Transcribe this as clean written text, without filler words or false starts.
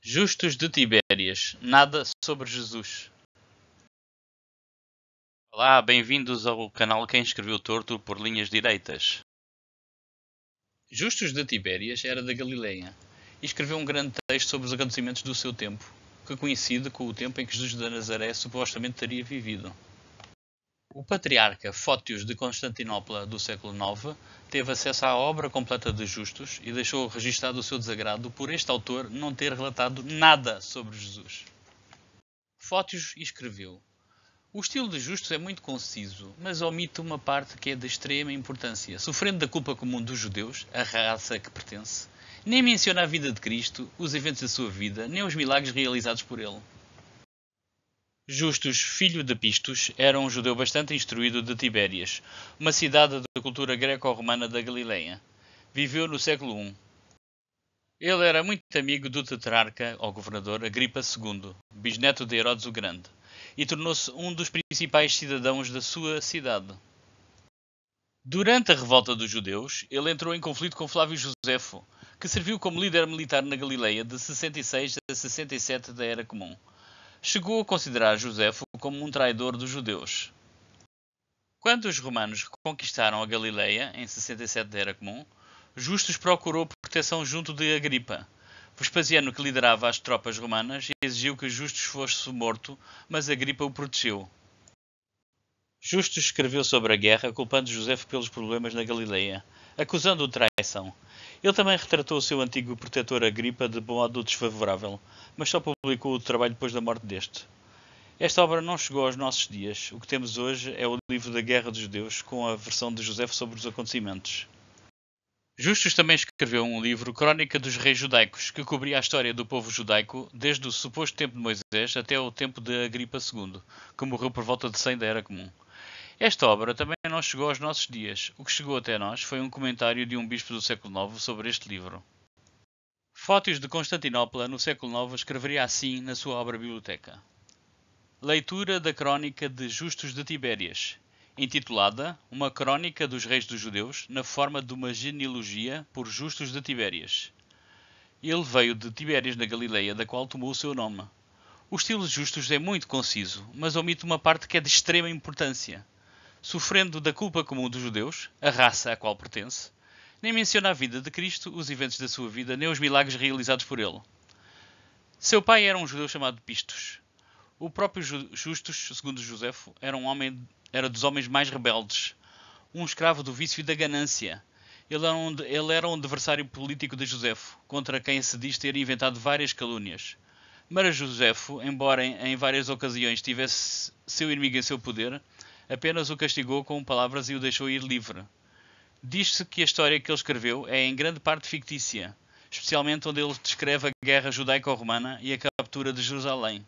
Justos de Tibérias, nada sobre Jesus. Olá, bem-vindos ao canal Quem Escreveu Torto por Linhas Direitas. Justos de Tibérias era da Galileia e escreveu um grande texto sobre os acontecimentos do seu tempo, que coincide com o tempo em que Jesus de Nazaré supostamente teria vivido. O patriarca Fótios de Constantinopla do século IX teve acesso à obra completa de Justus e deixou registado o seu desagrado por este autor não ter relatado nada sobre Jesus. Fótios escreveu: o estilo de Justus é muito conciso, mas omite uma parte que é de extrema importância. Sofrendo da culpa comum dos judeus, a raça a que pertence, nem menciona a vida de Cristo, os eventos da sua vida, nem os milagres realizados por ele. Justus, filho de Pistos, era um judeu bastante instruído de Tibérias, uma cidade da cultura greco-romana da Galileia. Viveu no século I. Ele era muito amigo do tetrarca, ou governador, Agripa II, bisneto de Herodes o Grande, e tornou-se um dos principais cidadãos da sua cidade. Durante a revolta dos judeus, ele entrou em conflito com Flávio Josefo, que serviu como líder militar na Galileia de 66 a 67 da Era Comum. Chegou a considerar Josefo como um traidor dos judeus. Quando os romanos conquistaram a Galileia, em 67 da Era Comum, Justus procurou proteção junto de Agripa. Vespasiano, que liderava as tropas romanas, exigiu que Justus fosse morto, mas Agripa o protegeu. Justus escreveu sobre a guerra, culpando Josefo pelos problemas na Galileia, acusando-o de traição. Ele também retratou o seu antigo protetor Agripa de modo desfavorável, mas só publicou o trabalho depois da morte deste. Esta obra não chegou aos nossos dias. O que temos hoje é o livro da Guerra dos Judeus, com a versão de Josefo sobre os acontecimentos. Justus também escreveu um livro, Crónica dos Reis Judaicos, que cobria a história do povo judaico desde o suposto tempo de Moisés até o tempo de Agripa II, que morreu por volta de 100 da Era Comum. Esta obra também não chegou aos nossos dias. O que chegou até nós foi um comentário de um bispo do século IX sobre este livro. Fótios de Constantinopla, no século IX, escreveria assim na sua obra biblioteca: leitura da Crónica de Justus de Tibérias, intitulada Uma Crónica dos Reis dos Judeus, na forma de uma genealogia por Justus de Tibérias. Ele veio de Tibérias na Galileia, da qual tomou o seu nome. O estilo de Justus é muito conciso, mas omite uma parte que é de extrema importância. Sofrendo da culpa comum dos judeus, a raça à qual pertence, nem menciona a vida de Cristo, os eventos da sua vida, nem os milagres realizados por ele. Seu pai era um judeu chamado Pistos. O próprio Justus, segundo Josefo, era dos homens mais rebeldes, um escravo do vício e da ganância. Ele era um adversário político de Josefo, contra quem se diz ter inventado várias calúnias. Mas Josefo, embora em várias ocasiões tivesse seu inimigo em seu poder, apenas o castigou com palavras e o deixou ir livre. Diz-se que a história que ele escreveu é em grande parte fictícia, especialmente onde ele descreve a guerra judaico-romana e a captura de Jerusalém.